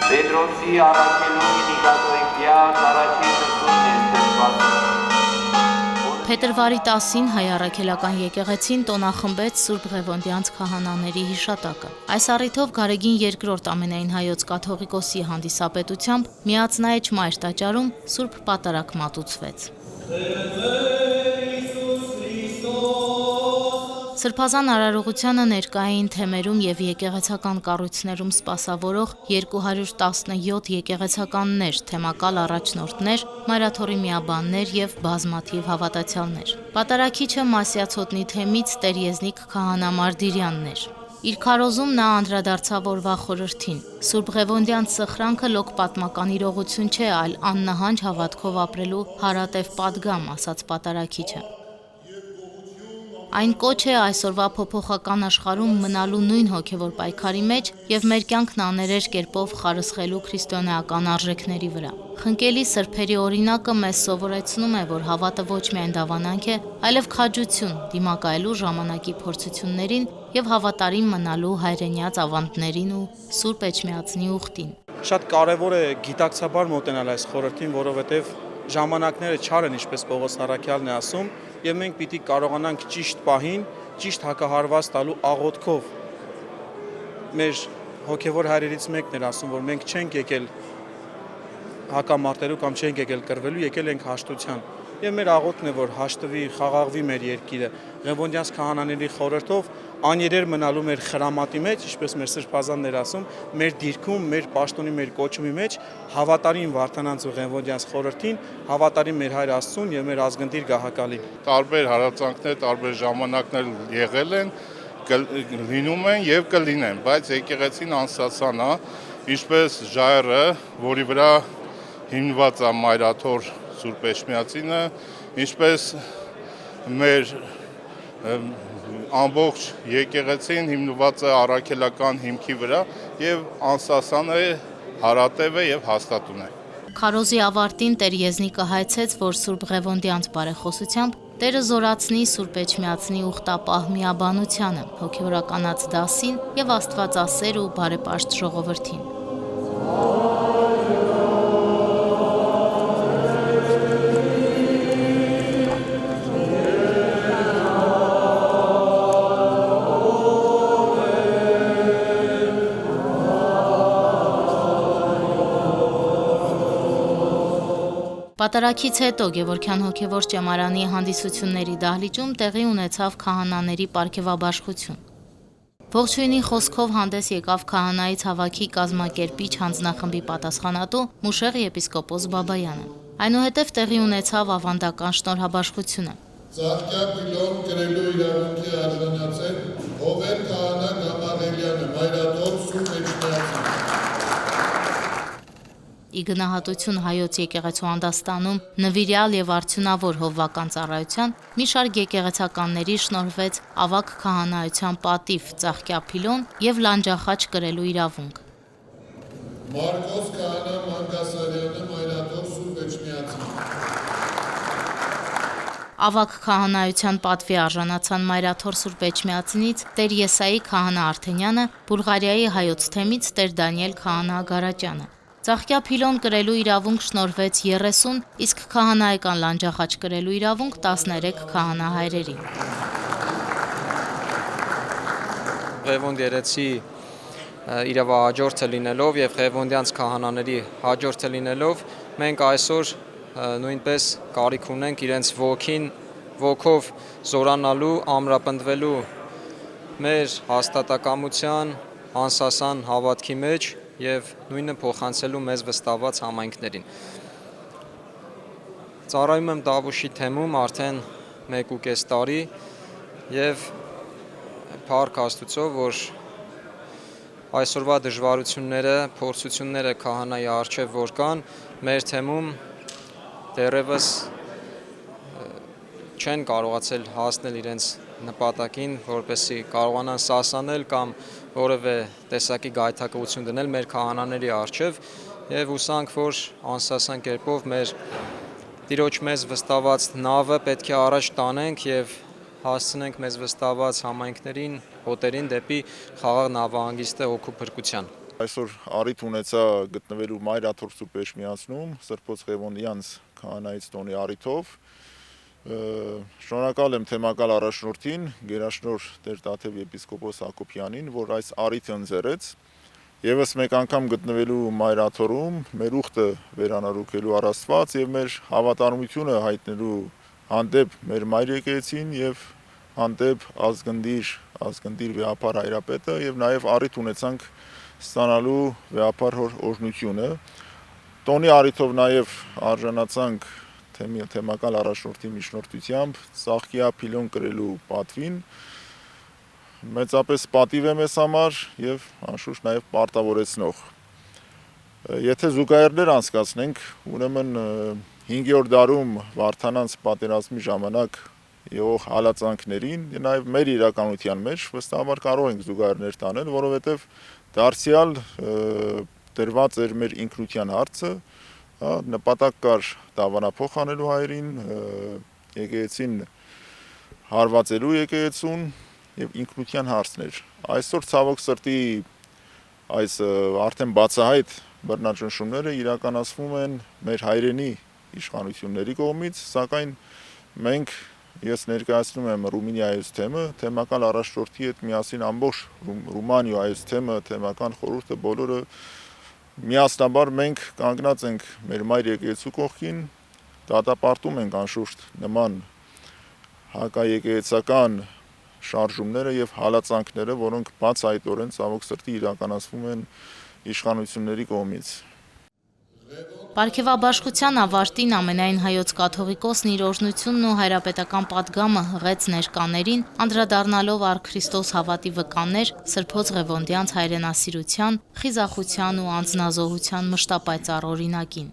Պետրոսի առաքելուն Նիկատոյքյան առաջին նստունն են դրված։ Փետրվարի 10-ին հայ առաքելական եկեղեցին տոնախմբեց Սուրբ Ղևոնդյանց քահանաների հիշատակը։ Այս առիթով Գարեգին II ամենայն հայոց կաթողիկոսի հանդիսապետությամբ Միածնայեջ Մայր տաճարում Սուրբ Պատարագ մատուցվեց։ Սրբազան արարողությանը ներկա էին թեմերում եւ եկեղեցական կառույցներում սպասավորող 217 եկեղեցականներ, թեմակալ առաջնորդներ, մայրաթորի միաբաններ եւ բազմաթիվ հավատացյալներ։ Պատարագիչը Մասյացոտնի թեմից Տեր Եզնիկ քահանա Մարտիրյանն էր։ Իր քարոզում նա անդրադարձավ օրվա խորհրդին։ Սուրբ Ղևոնդյանց սխրանքը լոկ պատմական իրողություն չէ, այլ աննահանջ հավատքով ապրելու հարատև պատգամ, ասաց պատարագիչը։ Այն կոչ է այսօրվա փոփոխական աշխարհում մնալու նույն հոգևոր պայքարի մեջ եւ մեր կյանքն աներեջ կերպով խարսխելու քրիստոնեական արժեքների վրա։ Խնկելի սրբերի օրինակը մեզ սովորեցնում է, որ հավատը ոչ միայն դավանանք է, այլև քաջություն դիմակայելու ժամանակի փորձություններին եւ հավատարիմ մնալու հայրենյաց ավանդներին ու Սուրբ Էջմիածնի ուխտին։ Շատ կարևոր է գիտակցաբար մոտենալ այս խորհրդին, որովհետեւ ժամանակները չար են, ինչպես Պողոս Առաքյալն է ասում, եւ մենք պիտի կարողանանք ճիշտ պահին, ճիշտ հակահարված տալու աղոթքով։ Մեր հոգևոր հայրերից մեկն էր ասում, որ մենք չենք եկել հակամարտելու կամ չենք եկել կռվելու, եկել ենք հաշտության։ Եվ մեր աղոթքն է, որ հաշտվի, խաղաղվի մեր երկիրը, Ղևոնդյանց քահանաների խորհրդով աներեր մնալու մեր խրամատի մեջ, ինչպես մեր սրբազանն էր ասում, մեր դիրքում, մեր պաշտոնի, մեր կոչումի մեջ հավատարիմ Վարդանանց ու Ղևոնդյանց խորհրդին, հավատարիմ մեր Հայր Աստծուն եւ մեր ազգընտիր գահակալին։ Տարբեր հարացանքներ, տարբեր ժամանակներ եղել են, լինում են եւ կլինեն, բայց եկեղեցին անսասան է, ինչպես ժայռը, որի վրա հիմնված է Մայրաթոր Սուրբ Էջմիածինը, ինչպես մեր ամբողջ եկեղեցին հիմնված է առաքելական հիմքի վրա եւ անսասան է, հարատև է եւ հաստատուն է։ Քարոզի ավարտին Տեր Եզնիկը հայցեց, որ Սուրբ Ղևոնդյանց բարեխոսությամբ Տերը զորացնի Սուրբ Էջմիածնի ուխտապահ միաբանությանը, հոգևորականաց դասին եւ աստվածասեր ու բարեպաշտ ժողովրդին։ Պատարագից հետո Գևորգյան հոգևոր ճեմարանի հանդիսությունների դահլիճում տեղի ունեցավ քահանաների պարգևաբաշխություն։ Ողջույնի խոսքով հանդես եկավ քահանայի ցավաքի կազմակերպիչ հանձնախմբի պատասխանատու Մուշեղ եպիսկոպոս Բաբայանը։ Այնուհետև տեղի ունեցավ ավանդական շնորհաբաշխությունը։ Ծաղկյա Պիլոն կրելու իրավունքի արժանացել Հովեր քահանա Գամաղելյանը, Մայրաթոր Սուրբ Էջմիածին։ Ի գնահատություն հայոց եկեղեցու անդաստանում նվիրյալ եւ արդյունավոր հովվական ծառայության մի շարք եկեղեցականների շնորհվեց ավագ քահանայության պատիվ, ծաղկյա փիլոն եւ լանջախաչ կրելու իրավունք։ Մարկոս քահանա Մանգասարյանը, Մայրաթոր Սուրբ Էջմիածին։ Ավագ քահանայության պատվի արժանացան Մայրաթոր Սուրբ Էջմիածնից Տեր Եսայի քահանա Արթենյանը, Բուլղարիայի հայոց թեմից Տեր Դանիել քահանա Գարաճյանը։ Ծաղկյա փիլոն կրելու իրավունք շնորհվեց 30, իսկ քահանայական լանջախաչ կրելու իրավունք 13 քահանահայրերի։ Ղևոնդ երեցի իրավահաջորդը լինելով եւ Ղևոնդյանց քահանաների հաջորդը լինելով մենք այսօր նույնպես կարիք ունենք իրենց ոգով զորանալու, ամրապնդվելու մեր հաստատակամության, անսասան հավատքի մեջ եւ նույնը փոխանցելու մեզ վստահված համայնքներին։ Ծառայում եմ Դավուշի թեմում արդեն 1.5 տարի եւ փառք Աստծո, որ այսօրվա դժվարությունները, փորձությունները քահանայի առջև որ կան, մեր թեմում դեռևս չեն կարողացել հասնել իրենց նպատակին, որպեսզի կարողանան սասանել կամ որևէ տեսակի գայթակղություն դնել մեր քահանաների առջև եւ հուսանք, որ անսասան կերպով մեր Տիրոջ մեզ վստահված նավը պետք է առաջ տանենք եւ հասցնենք մեզ վստահված համայնքներին, հոտերին դեպի խաղաղ նավահանգիստը հոգու փրկության։ Այսօր առիթ ունեցա գտնվելու Մայրաթոր Սուրբ Էջմիածնում Սրբոց Ղևոնդյանց քահանայից տոնի առիթով։ Շնորհակալ եմ թեմակալ առաջնորդին, գերաշնորհ Տեր Տաթև եպիսկոպոս Հակոբյանին, որ այս առիթը ընձեռեց։ Եվս մեկ անգամ գտնվելու Մայրաթորում մեր ուխտը վերանորոգելու առ Աստված եւ մեր հավատարմությունը հայտնելու հանդեպ մեր Մայր եկեղեցին եւ հանդեպ ազգնդիր վեհապար հայրապետը եւ նաեւ առիթ ունեցանք ստանալու վեհապար հոր օրհնությունը։ Տոնի առիթով նաեւ արժանացանք թեմակալ առաջնորդի միջնորդությամբ Ծաղկիա Փիլոն կրելու պատվին։ Մեծապես պատիվ է մեզ համար եւ անշուշտ նաեւ պարտավորեցնող։ Եթե զուգահեռներ անցկացնենք, ուրեմն 5-րդ դարում Վարդանանց պատերազմի ժամանակ եղող հալածանքներին եւ նաեւ մեր իրականության մեջ վստահաբար կարող ենք զուգահեռներ տանել, որովհետեւ դարձյալ դրված էր մեր ինքնության հարցը, նպատակ կար դավանափոխ անելու հայերին, եկեղեցին հարվածելու եկեղեցուն եւ ինքնության հարցներ։ Այսօր ցավոք սրտի այս արդեն բացահայտ բռնաճնշումները իրականացվում են մեր հայրենի իշխանությունների կողմից, սակայն մենք ես ներկայացնում եմ Ռումինիայից թեմակալ առաջնորդի հետ միասին ամբողջ Ռումանիայից թեմական խորհուրդը բոլորը միասնաբար մենք կանգնած ենք մեր Մայր եկեղեցու կողքին, դատապարտում ենք անշուշտ նման հակաեկեղեցական շարժումները եւ հալածանքները, որոնք բացահայտորեն ցավոք սրտի իրականացվում են իշխանությունների կողմից։ Պարգևաբաշխության ավարտին ամենայն հայոց կաթողիկոսն իր օրհնությունն ու հայրապետական պատգամը հղեց ներկաներին, անդրադառնալով առ Քրիստոս հավատի վկաներ Սրբոց Ղևոնդյանց հայրենասիրության, խիզախության ու անձնազոհության մշտապայծառ օրինակին։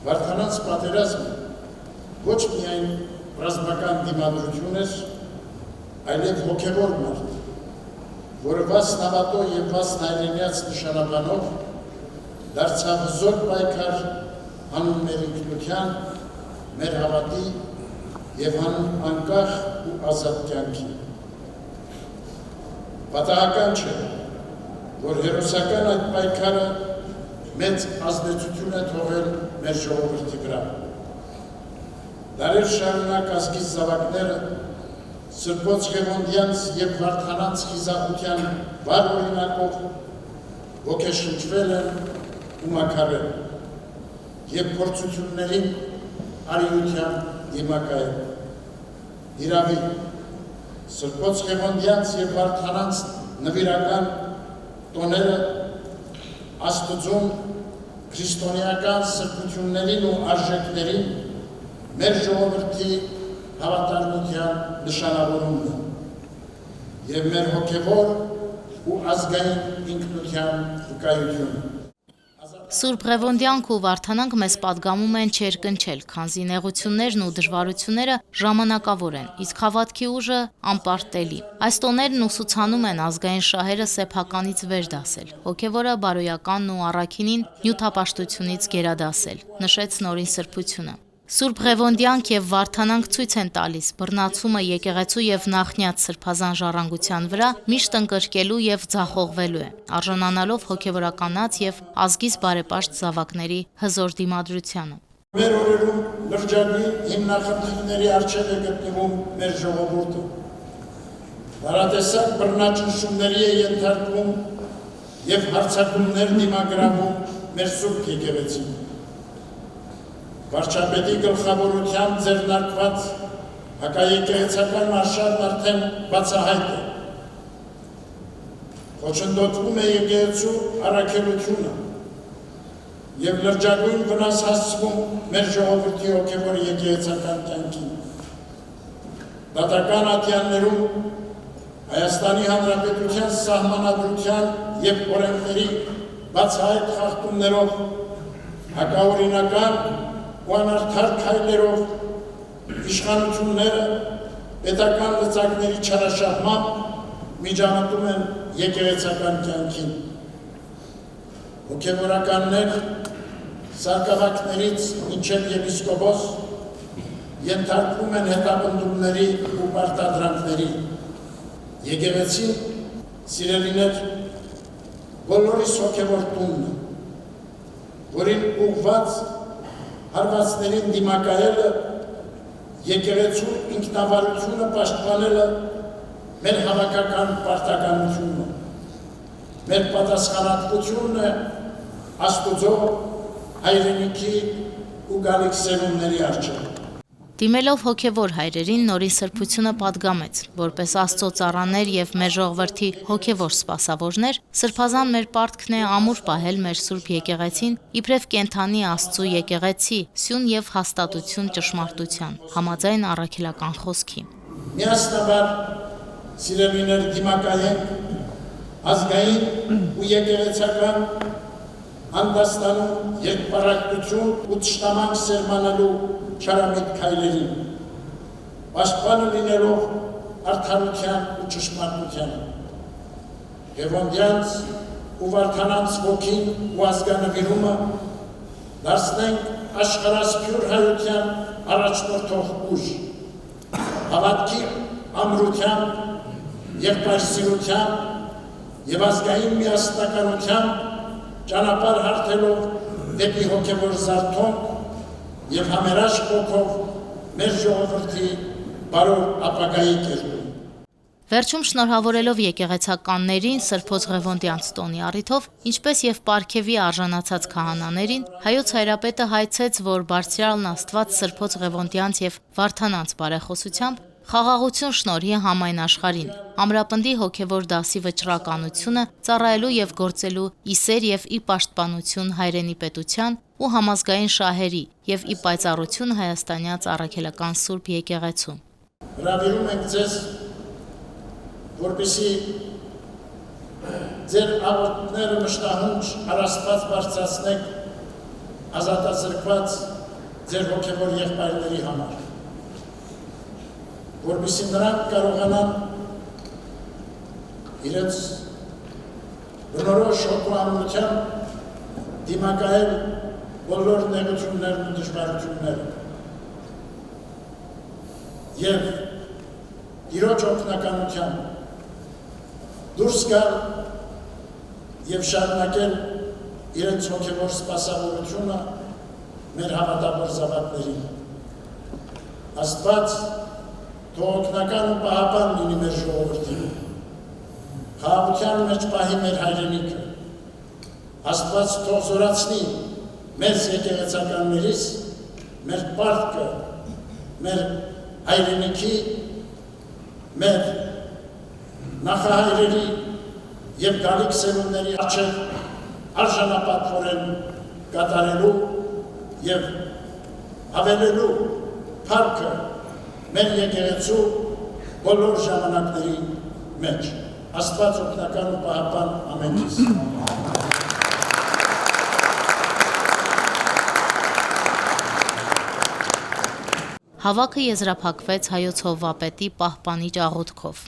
Վարդանանց պատերազմը ոչ միայն ռազմական դիմադրություն էր, այլև հոգևոր մարդ, որը վասն հավատո եւ վասն հայրենիաց նշանաբանով դարձավ զոր պայքար հանուն մեր ինքնության, մեր հավատի եւ հանուն անկախ ու ազատ կյանքի։ Պատահական չէ, որ հերոսական այդ պայքարը մեծ ազդեցություն է թողել մեր ժողովրդի վրա։ Դարեր շարունակ ազգից զավակները Սրբոց Ղևոնդյանց եւ Վարդանանց խիզախության վառ օրինակով ոգեշնչվել են ու մաքարել եւ փորձություններին արիության դիմակայել։ Իրավի Սրբոց Ղևոնդյանց եւ Վարդանանց նվիրական տոները Աստծուն քրիստոնեական սրբություններին ու արժեքներին մեր ժողովրդի հավատարմության նշանավորումն եւ մեր հոգեվոր ու ազգային ինքնության վկայությունը։ Սուրբ Ղևոնդյանք ու Վարդանանք մեզ պատգամում են չերկնչել, քանզի նեղություններն ու դժվարությունները ժամանակավոր են, իսկ հավատքի ուժը անպարտելի։ Այս տոներն ուսուցանում են ազգային շահերը սեփականից վեր դասել, հոգևորը բարոյականն ու առաքինին նյութապաշտությունից գերադասել, նշեց նորին սրբությունը։ Սուրբ Ղևոնդյանք եւ Վարդանանք ցույց են տալիս բռնացումը եկեղեցու եւ նախնյաց սրբազան ժառանգության վրա միշտ ընկրկելու եւ ձախողվելու է, արժանանալով հոգեվորականած եւ ազգից բարեպաշտ զավակների հզոր դիմադրությանը։ Մեր օրերում լրջագույն հիմնախնդիրների առջև է գտնվում մեր ժողովուրդը։ Տարատեսակ բռնաճնշումների է ենթարկվում եւ հարձակումներ դիմագրավում մեր Սուրբ եկեղեցին։ Վարչապետի գլխավորությամբ ձեռնարկված հակաեկեղեցական արշավն արդեն բացահայտ է։ Խոչընդոտվում է եկեղեցու առաքելությունը եւ լրջագույն վնաս հասցվում մեր ժողովրդի հոգևոր եկեղեցական կյանքին։ Դատական ատյաններում Հայաստանի Հանրապետության սահմանադրության եւ օրենքների բացահայտ խախտումներով հակաօրինական ու անարդար քայլերով իշխանությունները պետական լծակների չարաշահմամբ միջամտում են եկեղեցական կյանքին։ Հոգևորականներ սարկավակներից մինչև եպիսկոպոս ենթարկվում են հետապնդումների ու պարտադրանքների։ Եկեղեցին, սիրելիներ, բոլորիս հոգևոր տունն է, որին ուղված հարվածներին դիմակայելը, եկեղեցու ինքնավարությունը պաշտպանելը մեր հավաքական պարտականությունն է, մեր պատասխանատվությունն է Աստուծո հայրենիքի ու գալիք սերունդների առջև։ Դիմելով հոգևոր հայրերին նորին սրբությունը պատգամեց, որպես Աստծո ծառաներ եւ մեր ժողովրդի հոգևոր սպասավորներ, սրբազան մեր պարտքն է ամուր պահել մեր Սուրբ եկեղեցին, իբրև կենթանի Աստծո եկեղեցի, սյուն եւ հաստատություն ճշմարտության, համաձայն առաքելական խոսքի։ Միասնաբար սիրելիներ դիմակայենք ազգային ու եկեղեցական հանդաստանում երկպարակտություն ու թշնամանք սերմանելու չարամիտ քայլերին, պաշտպանը լինելով արդարության ու ճշմարտության, Ղևոնդյանց ու Վարդանանց ոգին ու ազգանվիրումը դարձնենք աշխարհասփյուր հայության առաջնորդող ուժ, հավատքի ամրության, եղբայրսիրության եւ ազգային միասնականության ճանապարհ հարթելով դեպի հոգևոր զարթոնք եւ համերաշխ ոգով մեր ժողովրդի բարոր ապագայի կերտում։ Վերջում շնորհավորելով եկեղեցականներին Սրբոց Ղևոնդյանց տոնի առիթով, ինչպես եւ պարգևի արժանացած քահանաներին, հայոց հայրապետը հայցեց, որ Բարձրյալն Աստված Սրբոց Ղևոնդյանց եւ Վարդանանց բարեխոսությամբ խաղաղություն շնորհի համայն աշխարհին, ամրապնդի հոգևոր դասի վճռականությունը, ծառայելու եւ գործելու ի սեր եւ ի պաշտպանություն հայրենի պետության ու համազգային շահերի եւ ի պայծառություն հայաստանյաց առաքելական Սուրբ եկեղեցու։ Հրավիրում ենք ձեզ, որպեսզի ձեր աղոթքները մշտահունչ առաստված բարձրացնեք ազատազրկված ձեր հոգևոր եղբայրների համար, որպեսզի նրանք կարողանան իրենց բնորոշ հոգու ամրությամբ դիմակայել բոլոր նեղություններն ու դժվարությունները եւ Տիրոջ օգնականությամբ դուրս գալ եւ շարունակել իրենց հոգևոր սպասավորությունը մեր հավատավոր զավակներին։ Աստված թող օգնական ու պահապան լինի մեր ժողովրդին, խաղաղության մեջ պահի մեր հայրենիքը, Աստված թող զորացնի մեզ եկեղեցականներիս, մեր պարտքը, մեր հայրենիքի, մեր նախահայրերի և գալիք սերունդների առջև արժանապատվորեն կատարելու և հավելելու փառքը մեր եկեղեցու բոլոր ժամանակների մեջ։ Աստված օգնական ու պահապան ամենից։ Հավաքը եզրափակվեց հայոց հովվապետի պահպանիչ աղոթքով։